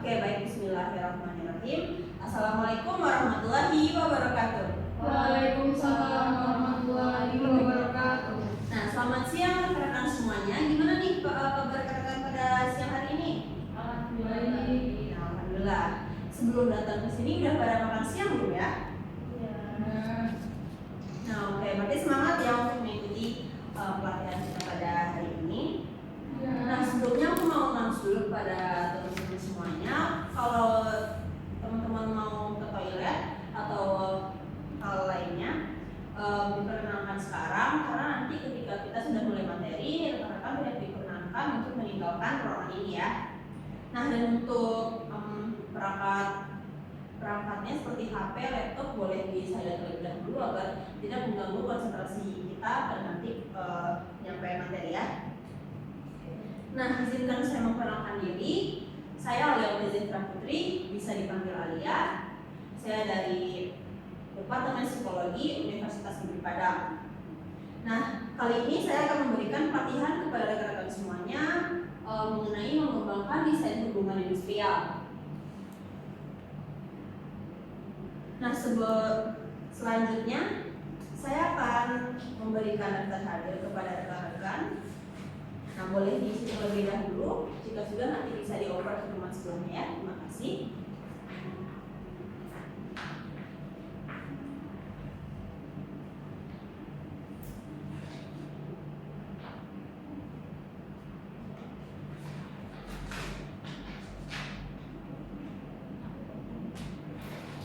Oke, baik, bismillahirrahmanirrahim. Assalamualaikum warahmatullahi wabarakatuh. Waalaikumsalam warahmatullahi wabarakatuh. Nah, selamat siang rekan-rekan semuanya. Gimana nih kabar rekan-rekan pada siang hari ini? Alhamdulillah. Nah, alhamdulillah. Sebelum datang ke sini udah pada makan siang belum ya? Iya. Nah, oke, berarti semangat ya untuk mengikuti pelatihan kita pada hari ini. Nah, sebelumnya aku mau announce dulu pada teman-teman semuanya, kalau teman-teman mau ke toilet atau hal lainnya, diperkenankan sekarang, karena nanti ketika kita sudah mulai materi, rekan-rekan tidak diperkenankan untuk meninggalkan ruangan ini ya. Nah, dan untuk perangkatnya seperti HP, laptop boleh di silent terlebih dahulu agar tidak mengganggu konsentrasi kita pada nanti penyampaian materi ya. Nah, izinkan saya memperkenalkan diri. Saya Alia Zitra Putri, bisa dipanggil Alia. Saya dari Departemen Psikologi Universitas Negeri Padang. Nah, kali ini saya akan memberikan pelatihan kepada rekan-rekan semuanya mengenai mengembangkan desain hubungan industrial. Nah, selanjutnya saya akan memberikan daftar hadir kepada rekan-rekan. Nah, boleh diisi terlebih dahulu. Jika sudah, nanti bisa dioper ke teman sebelumnya ya. Terima kasih.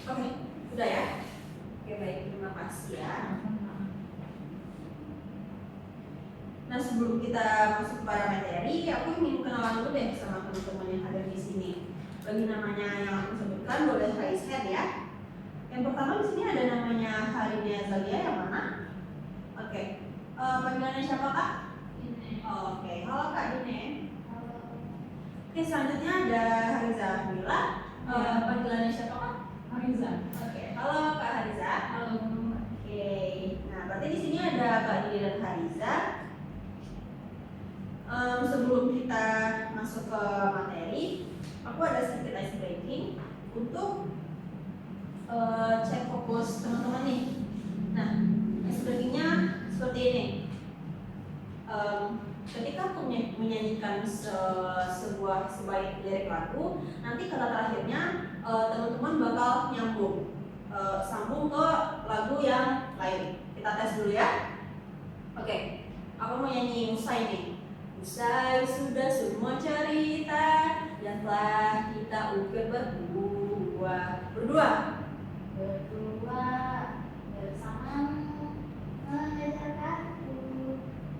Oke, sudah ya? Oke, baik, terima kasih ya. Nah, sebelum kita masuk pada materi, aku ingin kenalan dulu deh sama teman-teman yang ada di sini. Bagi namanya yang aku sebutkan, boleh raise hand ya. Yang pertama di sini ada namanya Harinia Zalia, yang mana? Oke, panggilannya siapa Kak? Dine. Oke, halo Kak Dine. Halo. Oke, selanjutnya ada Hariza Mila. Panggilannya siapa Kak? Mariza. Oke, halo Kak Hariza. Halo. Oke, nah berarti di sini ada Kak Dini dan Hariza. Sebelum kita masuk ke materi, aku ada sedikit ice breaking untuk cek fokus teman-teman nih. Nah, ice breakingnya seperti ini. Ketika aku menyanyikan sebaik lirik lagu, nanti kata terakhirnya teman-teman bakal nyambung, sambung ke lagu yang lain. Kita tes dulu ya. Oke, aku mau nyanyi usai nih. Usai sudah semua cerita yang telah kita ukir berdua bersamamu mengajarkanku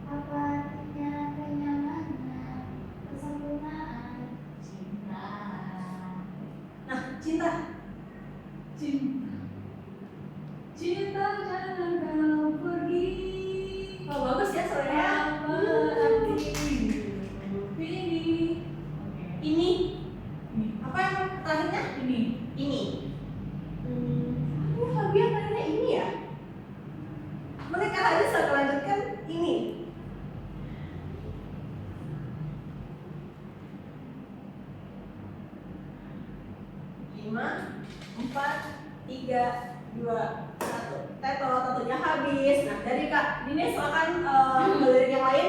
apa artinya kenyamanan, kesempurnaan cinta. Nah, cinta Jangan kau pergi. oh, bagus ya suaranya. Ini apa yang terakhirnya? Ini. Lagu yang terakhirnya ini ya. Mereka harus melanjutkan ini. Lima, 4, 3, 2, 1. Satunya habis. Nah, dari Kak Dine silakan melirik yang lain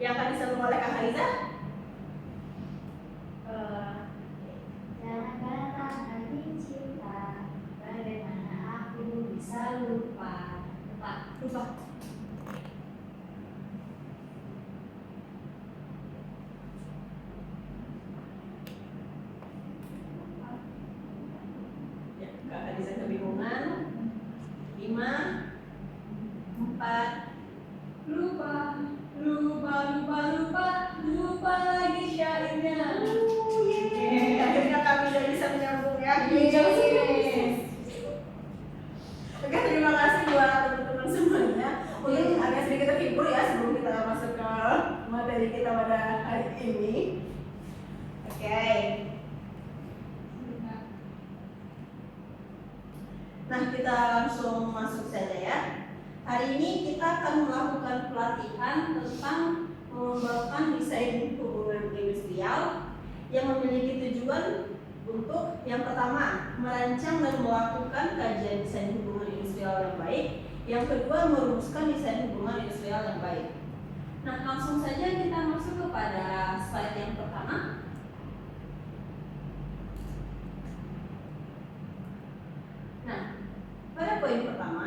yang akan disambung oleh Kak Hariza. Jangan katakan arti cinta, bagaimana aku bisa lupa. Lupa. Ya, Kak Hariza kebingungan. 5, 4. Lupa lagi syairnya. Akhirnya kami sudah bisa menyambung ya. Oke, terima kasih buat teman-teman semuanya. Mungkin agak sedikit terhibur ya sebelum kita masuk ke materi kita pada hari ini. Oke. Nah, kita langsung masuk saja ya. Hari ini kita akan melakukan pelatihan tentang mengembangkan desain hubungan industrial yang memiliki tujuan untuk yang pertama, merancang dan melakukan kajian desain hubungan industrial yang baik. Yang kedua, merumuskan desain hubungan industrial yang baik. Nah, langsung saja kita masuk kepada slide yang pertama. Nah, pada poin pertama,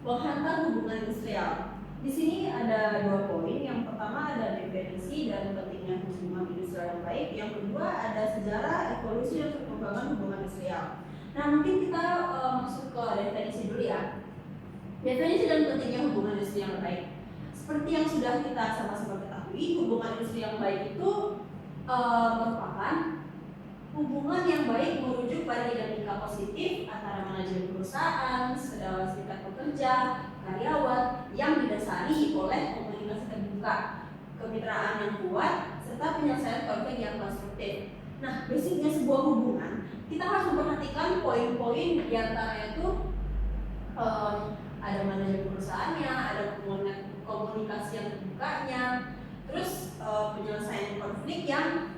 menghantar hubungan industrial. Di sini ada 2 poin. Yang pertama ada definisi dan pentingnya hubungan industrial yang baik. Yang kedua ada sejarah, evolusi, dan perkembangan hubungan industrial. Nah, mungkin kita masuk ke definisi dulu ya. Definisi dan pentingnya hubungan industri yang baik. Seperti yang sudah kita sama-sama ketahui, hubungan industri yang baik itu merupakan hubungan yang baik merujuk pada dinamika positif antara manajemen perusahaan, serikat pekerja, karyawan yang didasari oleh komunikasi terbuka, kemitraan yang kuat, serta penyelesaian konflik yang konstruktif. Nah, basicnya sebuah hubungan, kita harus memperhatikan poin-poin di antaranya itu ada manajemen perusahaannya, ada komunikasi yang terbukanya, terus penyelesaian konflik yang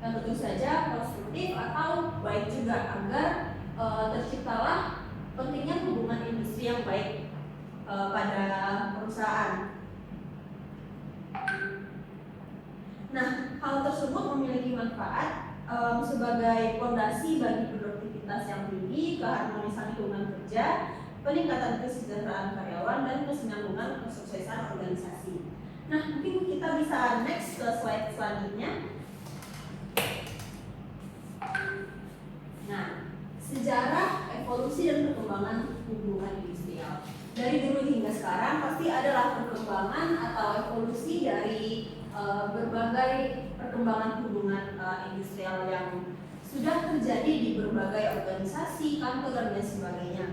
tentu saja konstruktif atau baik juga, agar terciptalah pentingnya hubungan industri yang baik pada perusahaan. Nah, hal tersebut memiliki manfaat sebagai fondasi bagi produktivitas yang tinggi, keharmonisan lingkungan kerja, peningkatan kesejahteraan karyawan, dan kesinambungan kesuksesan organisasi. Nah, mungkin kita bisa next ke slide selanjutnya. Nah, sejarah, evolusi, dan perkembangan hubungan industrial. Dari dulu hingga sekarang pasti adalah perkembangan atau evolusi dari berbagai perkembangan hubungan industrial yang sudah terjadi di berbagai organisasi, kantor, dan lain sebagainya.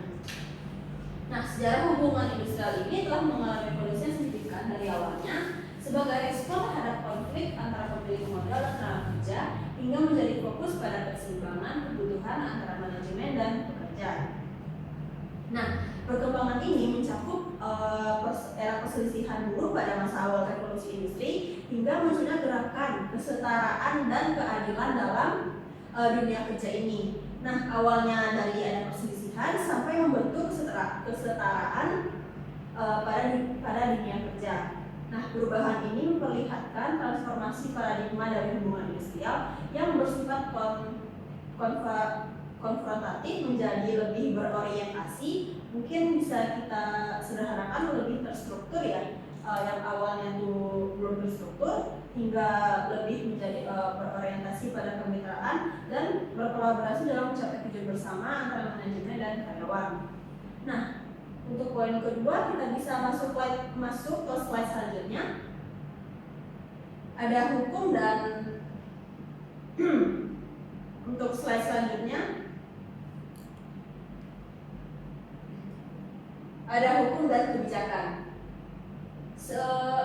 Nah, sejarah hubungan industrial ini telah mengalami evolusi yang signifikan dari awalnya sebagai respon terhadap konflik antara pemilik modal dan tenaga kerja, hingga menjadi fokus pada keseimbangan kebutuhan antara manajemen dan pekerja. Nah, perkembangan ini mencakup era perselisihan buruh pada masa awal revolusi industri hingga munculnya gerakan kesetaraan dan keadilan dalam dunia kerja ini. Nah, awalnya dari ada perselisihan sampai membentuk kesetaraan pada dunia kerja. Nah, perubahan ini memperlihatkan transformasi paradigma dari hubungan industrial yang bersifat konfrontatif menjadi lebih berorientasi. Mungkin bisa kita sederhanakan lebih terstruktur ya, yang awalnya itu belum terstruktur hingga lebih menjadi berorientasi pada kemitraan dan berkolaborasi dalam mencapai tujuan bersama antara manajemen dan karyawan. Nah, untuk poin kedua kita bisa masuk ke slide selanjutnya. Ada hukum dan untuk slide selanjutnya ada hukum dan kebijakan.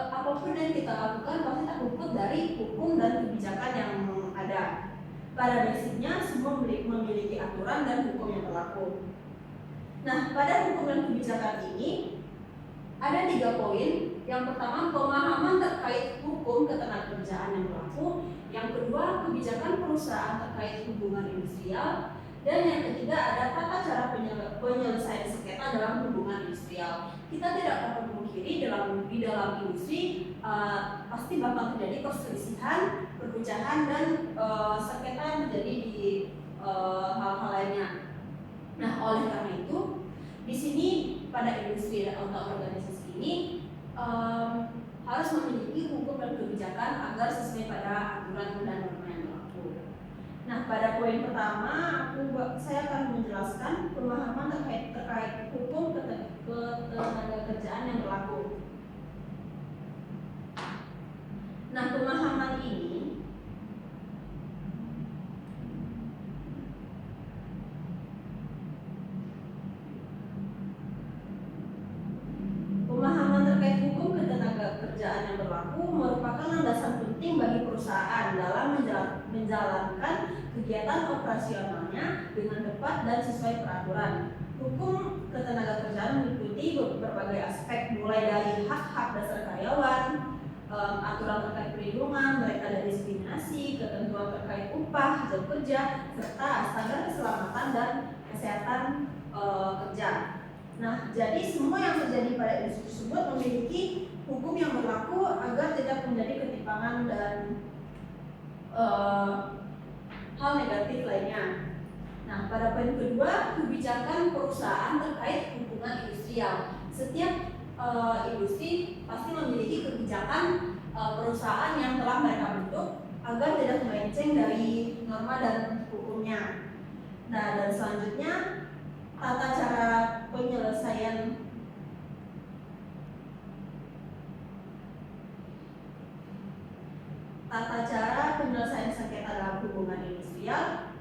Apapun yang kita lakukan pasti terluput dari hukum dan kebijakan yang ada. Pada basicnya semua memiliki aturan dan hukum yang berlaku. Nah, pada hukum dan kebijakan ini ada 3 poin. Yang pertama, pemahaman terkait hukum ketenagakerjaan yang berlaku. Yang kedua, kebijakan perusahaan terkait hubungan industrial. Dan yang ketiga, ada tata cara penyelesaian sengketa dalam hubungan industrial. Kita tidak dapat memungkiri di dalam industri pasti bakal terjadi perselisihan, perpecahan, dan sengketa yang terjadi di hal-hal lainnya. Nah, oleh karena itu, di sini pada industri atau organisasi ini harus memiliki hukum dan kebijakan agar sesuai pada aturan dan norma yang berlaku. Nah, pada poin pertama saya akan menjelaskan pemahaman terkait hukum ketenagakerjaan yang berlaku. Nah, pemahaman ini terkait hukum ketenagakerjaan yang berlaku merupakan landasan penting bagi perusahaan dalam menjalankan kegiatan operasionalnya dengan tepat dan sesuai peraturan. Hukum ketenagakerjaan meliputi berbagai aspek, mulai dari hak-hak dasar karyawan, ketentuan terkait upah, jam kerja, serta standar keselamatan dan kesehatan kerja. Nah, jadi semua yang terjadi pada industri tersebut memiliki hukum yang berlaku agar tidak menjadi ketimpangan dan hal negatif lainnya. Nah, pada poin kedua, kebijakan perusahaan terkait hubungan industrial. Setiap industri pasti memiliki kebijakan perusahaan yang telah mereka bentuk agar tidak melenceng dari norma dan hukumnya. Nah, dan selanjutnya tata cara penyelesaian sengketa dalam hubungan industrial.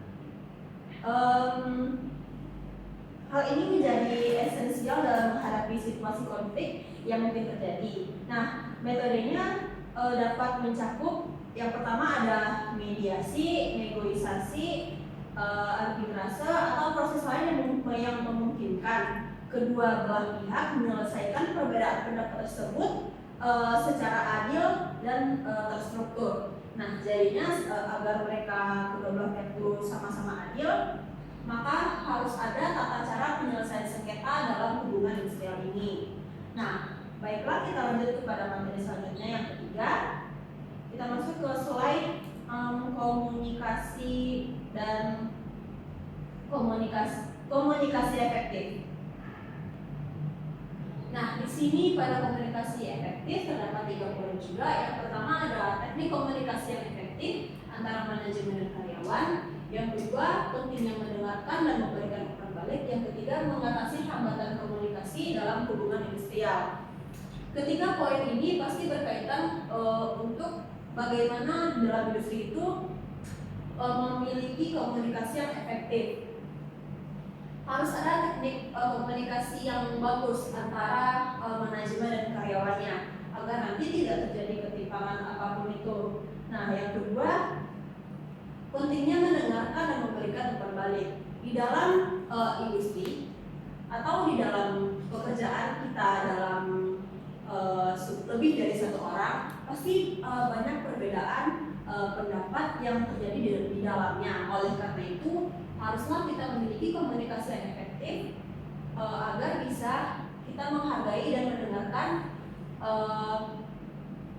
Hal ini menjadi esensial dalam menghadapi situasi konflik yang mungkin terjadi. Nah, metodenya dapat mencakup yang pertama ada mediasi, negosiasi, arbitrase atau proses lain yang memungkinkan kedua belah pihak menyelesaikan perbedaan pendapat tersebut secara adil dan terstruktur. Nah, jadinya agar mereka kedua belah pihak itu sama-sama adil, maka harus ada tata cara penyelesaian sengketa dalam hubungan industrial ini. Nah, baiklah kita lanjut kepada materi selanjutnya yang ketiga. Kita masuk ke slide komunikasi dan komunikasi efektif. Nah, di sini pada komunikasi efektif terdapat 3 poin juga. Yang pertama ada teknik komunikasi yang efektif antara manajemen dan karyawan. Yang kedua, pentingnya mendengarkan dan memberikan umpan balik. Yang ketiga, mengatasi hambatan komunikasi dalam hubungan industrial. Ketiga poin ini pasti berkaitan untuk bagaimana dalam industri itu memiliki komunikasi yang efektif. Harus ada teknik komunikasi yang bagus antara manajemen dan karyawannya agar nanti tidak terjadi ketimpangan apapun itu. Nah, yang kedua, pentingnya mendengarkan dan memberikan umpan balik. Di dalam industri atau di dalam pekerjaan kita dalam lebih dari satu orang, pasti banyak perbedaan pendapat yang terjadi di dalamnya. Oleh karena itu, haruslah kita memiliki komunikasi yang efektif agar bisa kita menghargai dan mendengarkan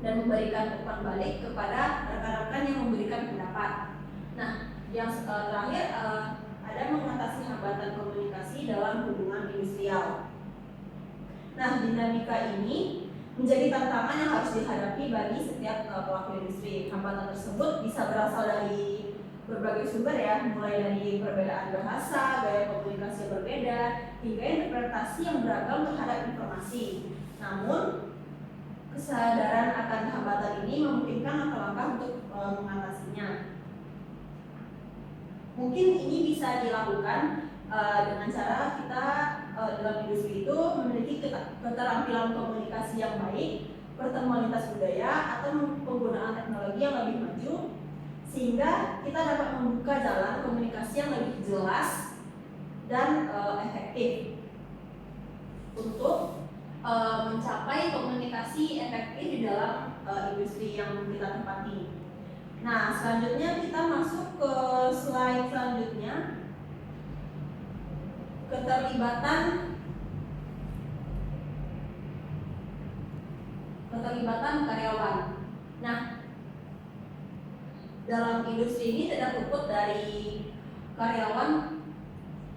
dan memberikan umpan balik kepada rekan-rekan yang memberikan pendapat. Nah, yang terakhir ada mengatasi hambatan komunikasi dalam hubungan industrial. Nah, dinamika ini menjadi tantangan yang harus dihadapi bagi setiap pelaku industri. Hambatan tersebut bisa berasal dari berbagai sumber ya, mulai dari perbedaan bahasa, gaya komunikasi yang berbeda, hingga interpretasi yang beragam terhadap informasi. Namun, kesadaran akan hambatan ini memungkinkan langkah-langkah untuk mengatasinya. Mungkin ini bisa dilakukan dengan cara kita dalam industri itu memiliki keterampilan komunikasi yang baik, pertemuan lintas budaya, atau penggunaan teknologi yang lebih maju, sehingga kita dapat membuka jalan komunikasi yang lebih jelas dan efektif untuk mencapai komunikasi efektif di dalam industri yang kita tempati. Nah, selanjutnya kita masuk ke slide selanjutnya, keterlibatan karyawan. Nah, dalam industri ini tidak luput dari karyawan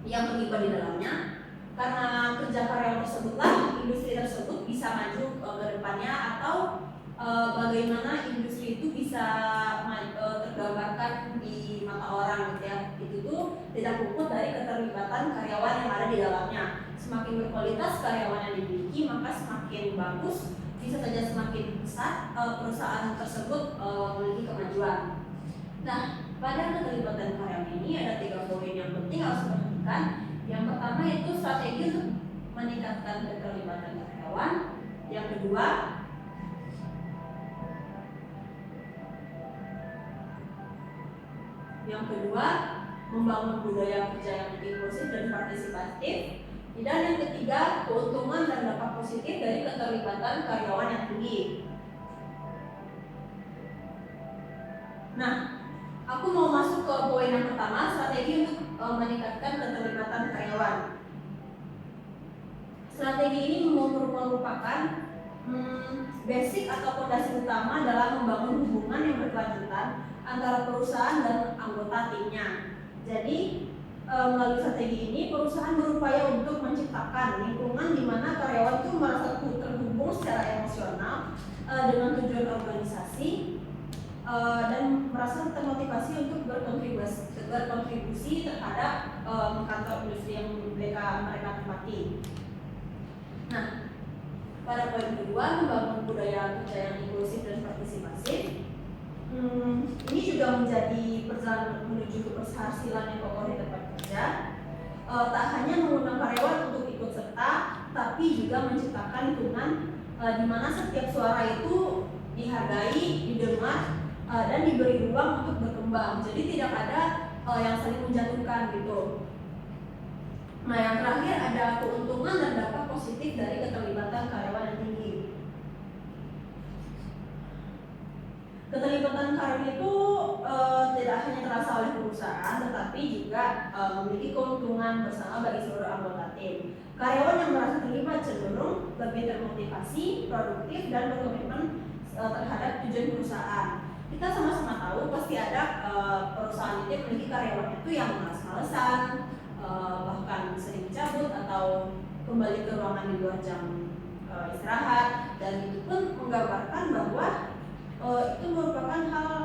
yang terlibat di dalamnya. Karena kerja karyawan tersebutlah industri tersebut bisa maju ke depannya, atau bagaimana industri itu bisa tergambarkan di mata orang gitu ya. Itu tuh tidak luput dari keterlibatan karyawan yang ada di dalamnya. Semakin berkualitas karyawan yang dimiliki, maka semakin bagus, bisa saja semakin besar perusahaan tersebut memiliki kemajuan. Nah, pada keterlibatan karyawan ini ada 3 poin yang penting harus diperhatikan. Yang pertama itu strategi untuk meningkatkan keterlibatan karyawan. Yang kedua, membangun budaya kerja yang inklusif dan partisipatif. Dan yang ketiga, keuntungan dan dampak positif dari keterlibatan karyawan yang tinggi. Nah, ke poin yang pertama, strategi untuk meningkatkan keterlibatan karyawan. Strategi ini merupakan basic atau fondasi utama dalam membangun hubungan yang berkelanjutan antara perusahaan dan anggota timnya. Jadi melalui strategi ini perusahaan berupaya untuk menciptakan lingkungan di mana karyawan itu merasa terhubung secara emosional dengan tujuan organisasi dan merasa termotivasi untuk berkontribusi terhadap kantor industri yang mereka tempati. Nah, pada poin kedua, membangun budaya kerja yang inklusif dan partisipasi. Ini juga menjadi perjalanan menuju keberhasilan yang kokoh di tempat kerja. Tak hanya mengundang karyawan untuk ikut serta, tapi juga menciptakan lingkungan di mana setiap suara itu dihargai, didengar, dan diberi ruang untuk berkembang. Jadi tidak ada yang saling menjatuhkan gitu. Nah, yang terakhir ada keuntungan dan dampak positif dari keterlibatan karyawan yang tinggi. Keterlibatan karyawan itu tidak hanya terasa oleh perusahaan, tetapi juga memiliki keuntungan bersama bagi seluruh anggota tim. Karyawan yang merasa terlibat cenderung lebih termotivasi, produktif, dan berkomitmen terhadap tujuan perusahaan. Kita sama-sama tahu pasti ada perusahaan itu memiliki karyawannya itu yang malas-malesan, bahkan sering cabut atau kembali ke ruangan di luar jam istirahat, dan itu pun menggambarkan bahwa itu merupakan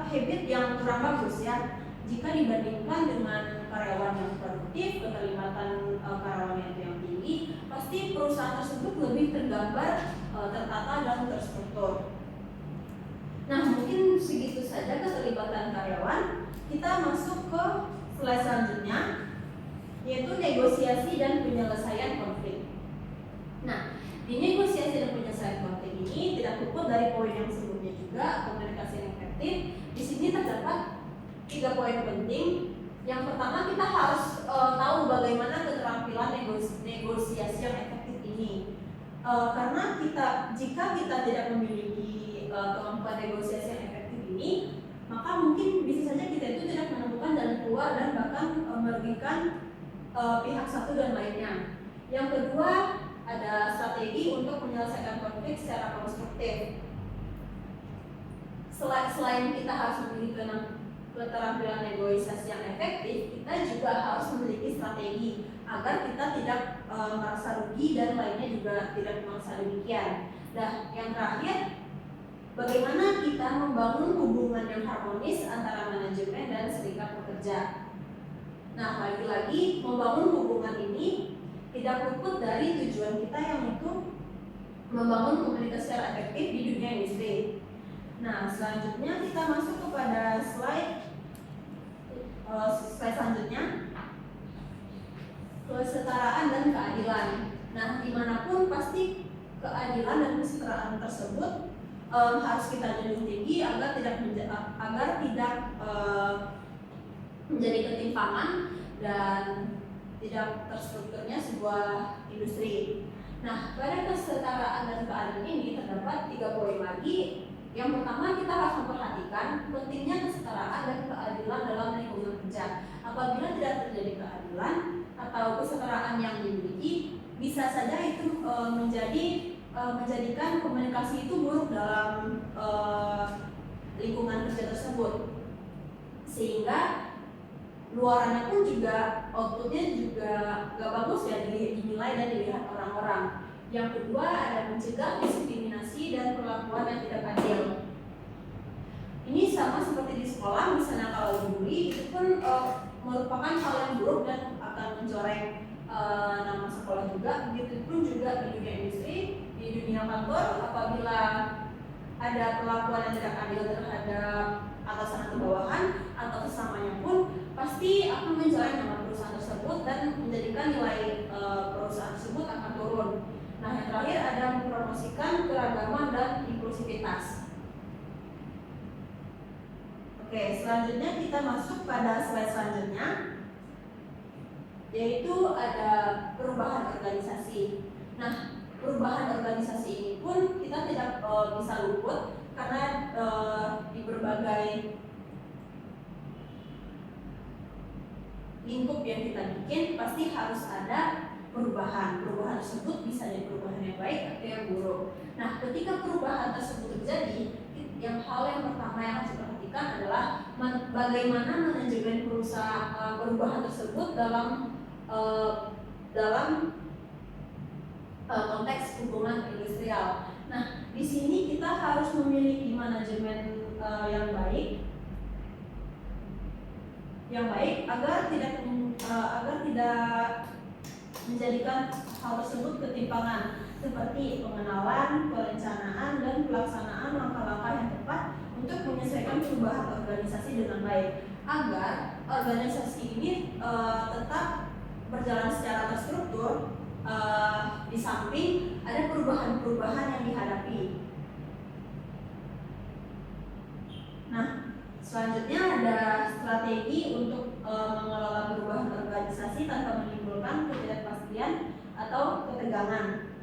habit yang kurang bagus ya. Jika dibandingkan dengan karyawan yang produktif, keterlibatan karyawan yang tinggi, pasti perusahaan tersebut lebih tergambar, tertata dan terstruktur. Nah, mungkin segitu saja keterlibatan karyawan. Kita masuk ke slide selanjutnya, yaitu negosiasi dan penyelesaian konflik. Nah, di negosiasi dan penyelesaian konflik ini tidak luput dari poin yang sebelumnya juga, komunikasi yang efektif. Di sini terdapat 3 poin penting. Yang pertama, kita harus tahu bagaimana keterampilan negosiasi yang efektif ini. Karena jika kita tidak memiliki kemampuan negosiasi yang efektif ini, maka mungkin bisa saja kita itu tidak menemukan jalan keluar dan bahkan merugikan pihak satu dan lainnya. Yang kedua, ada strategi untuk menyelesaikan konflik secara konstruktif. Selain kita harus memiliki keterampilan negosiasi yang efektif, kita juga harus memiliki strategi agar kita tidak merasa rugi dan lainnya juga tidak merasa demikian. Nah, yang terakhir, bagaimana kita membangun hubungan yang harmonis antara manajemen dan serikat pekerja. Nah, lagi-lagi membangun hubungan ini tidak luput dari tujuan kita yang itu membangun komunikasi secara efektif di dunia industri. Nah, selanjutnya kita masuk kepada slide selanjutnya, kesetaraan dan keadilan. Nah, dimanapun pasti keadilan dan kesetaraan tersebut harus kita junjung tinggi agar tidak menjadi ketimpangan dan tidak terstrukturnya sebuah industri. Nah, pada kesetaraan dan keadilan ini terdapat 3 poin lagi. Yang pertama, kita harus memperhatikan pentingnya kesetaraan dan keadilan dalam lingkungan kerja. Apabila tidak terjadi keadilan atau kesetaraan yang dimiliki, bisa saja itu menjadikan komunikasi itu buruk dalam lingkungan kerja tersebut, sehingga luarannya pun juga outputnya juga gak bagus ya dinilai dan dilihat orang-orang. Yang kedua, ada mencegah diskriminasi dan perlakuan yang tidak adil. Ini sama seperti di sekolah, misalnya kalau dibully itu pun merupakan hal yang buruk dan akan mencoreng nama sekolah juga. Begitu pun juga di dunia industri, di dunia kantor, apabila ada perlakuan yang tidak adil terhadap atasan atau bawahan atau sesamanya pun pasti akan mencoreng nama perusahaan tersebut dan menjadikan nilai perusahaan tersebut akan turun. Nah, yang terakhir ada mempromosikan keragaman dan inklusivitas. Oke, selanjutnya kita masuk pada slide selanjutnya, yaitu ada perubahan organisasi. Nah, perubahan organisasi ini pun kita tidak bisa luput karena di berbagai lingkup yang kita bikin pasti harus ada perubahan. Perubahan tersebut bisa jadi perubahan yang baik atau yang buruk. Nah, ketika perubahan tersebut terjadi, hal yang pertama yang harus diperhatikan adalah bagaimana manajemen perubahan tersebut dalam konteks hubungan industrial. Nah, di sini kita harus memiliki manajemen yang baik agar tidak menjadikan hal tersebut ketimpangan, seperti pengenalan, perencanaan, dan pelaksanaan langkah-langkah yang tepat untuk menyesuaikan perubahan organisasi dengan baik, agar organisasi ini tetap berjalan secara terstruktur, di samping ada perubahan-perubahan yang dihadapi. Nah, selanjutnya ada strategi untuk mengelola perubahan organisasi tanpa menimbulkan ketidakpastian atau ketegangan.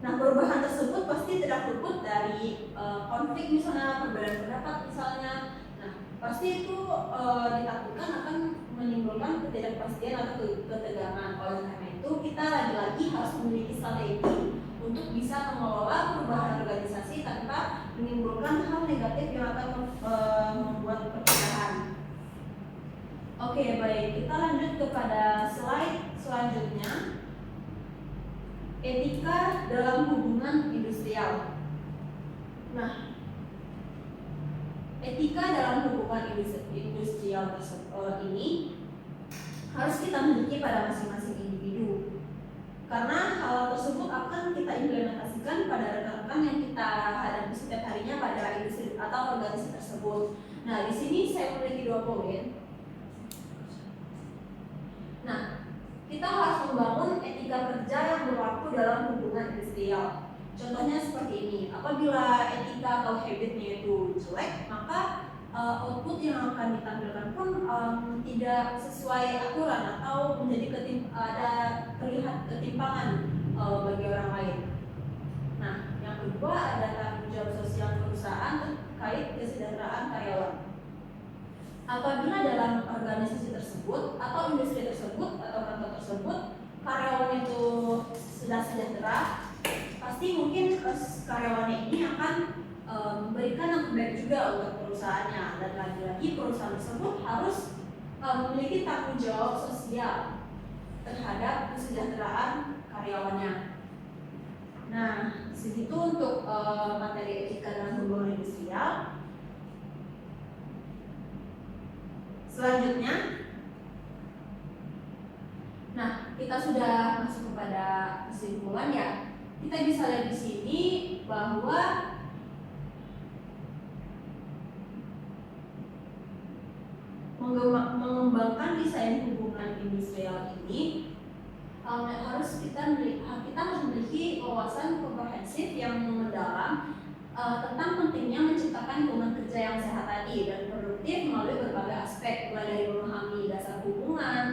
Nah, perubahan tersebut pasti tidak luput dari konflik, misalnya perbedaan pendapat misalnya. Nah, pasti itu ditakutkan akan menimbulkan ketidakpastian atau ketegangan. Oleh karena itu, kita lagi-lagi harus memiliki strategi untuk bisa mengelola perubahan organisasi tanpa menimbulkan hal negatif yang akan membuat perpecahan. Oke, baik, kita lanjut kepada slide selanjutnya. Etika dalam hubungan industrial. Nah, etika dalam hubungan industrial ini harus kita miliki pada masing-masing individu, karena hal tersebut akan kita implementasikan pada rekan-rekan yang kita hadapi setiap harinya pada industri atau organisasi tersebut. Nah, di sini saya memiliki 2 poin. Nah, kita harus membangun etika kerja yang berlaku dalam hubungan industrial. Contohnya seperti ini, apabila etika atau habitnya itu jelek, maka output yang akan ditampilkan pun tidak sesuai aturan atau terlihat ketimpangan bagi orang lain. Nah, yang kedua ada tanggung jawab sosial perusahaan terkait kesejahteraan karyawan. Apabila dalam organisasi tersebut atau industri tersebut atau kantor tersebut karyawan itu sudah sejahtera, pasti mungkin karyawannya ini akan memberikan yang terbaik juga untuk perusahaannya, dan lagi-lagi perusahaan tersebut harus memiliki tanggung jawab sosial terhadap kesejahteraan karyawannya. Nah, segitu untuk materi etika dalam hubungan industrial. Selanjutnya, nah, kita sudah masuk kepada kesimpulan ya. Kita bisa lihat di sini bahwa mengembangkan desain hubungan industrial ini harus kita harus memiliki wawasan komprehensif yang mendalam tentang pentingnya menciptakan hubungan kerja yang sehat tadi dan produktif melalui berbagai aspek, mulai dari memahami dasar hubungan,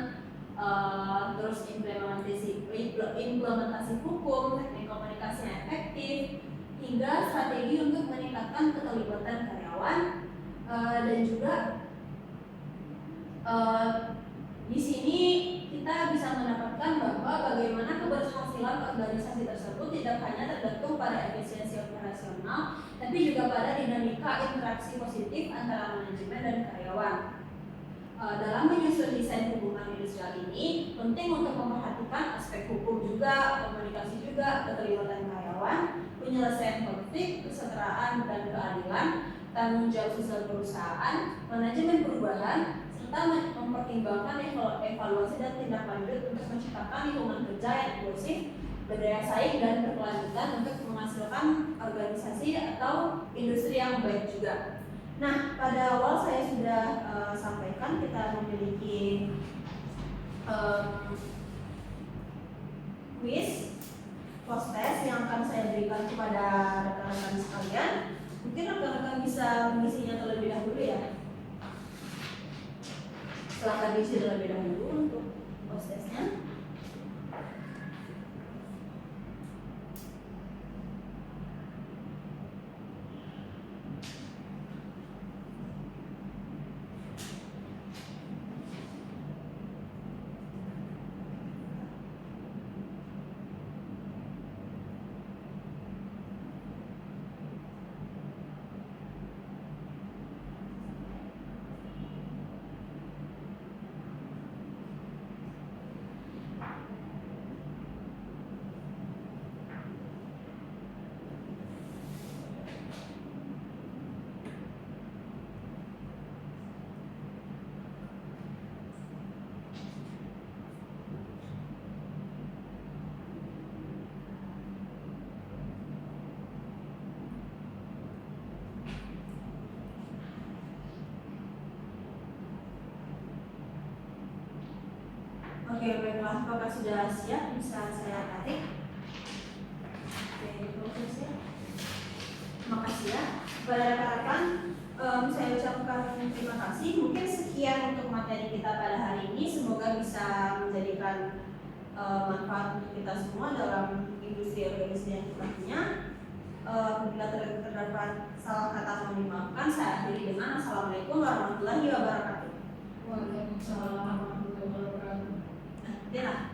terus implementasi hukum, teknik komunikasi yang efektif, hingga strategi untuk meningkatkan keterlibatan karyawan, dan juga di sini kita bisa mendapatkan bahwa bagaimana keberhasilan organisasi tersebut tidak hanya tergantung pada efisiensi operasional, tapi juga pada dinamika interaksi positif antara manajemen dan karyawan. Dalam menyusun desain hubungan industrial ini, penting untuk memperhatikan aspek hukum juga, komunikasi juga, keterlibatan karyawan, penyelesaian konflik, kesetaraan dan keadilan, tanggung jawab sosial perusahaan, manajemen perubahan, serta mempertimbangkan evaluasi dan tindak lanjut untuk menciptakan lingkungan kerja yang inklusif, berdaya saing dan berkelanjutan untuk menghasilkan organisasi atau industri yang baik juga. Nah, pada awal saya sudah sampaikan kita memiliki quiz post test yang akan saya berikan kepada rekan-rekan sekalian. Mungkin rekan-rekan bisa mengisinya terlebih dahulu ya. Silahkan diisi terlebih dahulu untuk post testnya. Oke, baiklah. Apakah sudah siap? Bisa saya tarik? Oke, proses ya. Makasih ya. Kepada rekan-rekan, saya ucapkan terima kasih. Mungkin sekian untuk materi kita pada hari ini. Semoga bisa menjadikan manfaat untuk kita semua dalam industri organisasi yang kita punya. Apabila terdapat salah kata mohon dimaafkan. Saya akhiri dengan Assalamualaikum warahmatullahi wabarakatuh. Waalaikumsalam warahmatullahi wabarakatuh. Nah,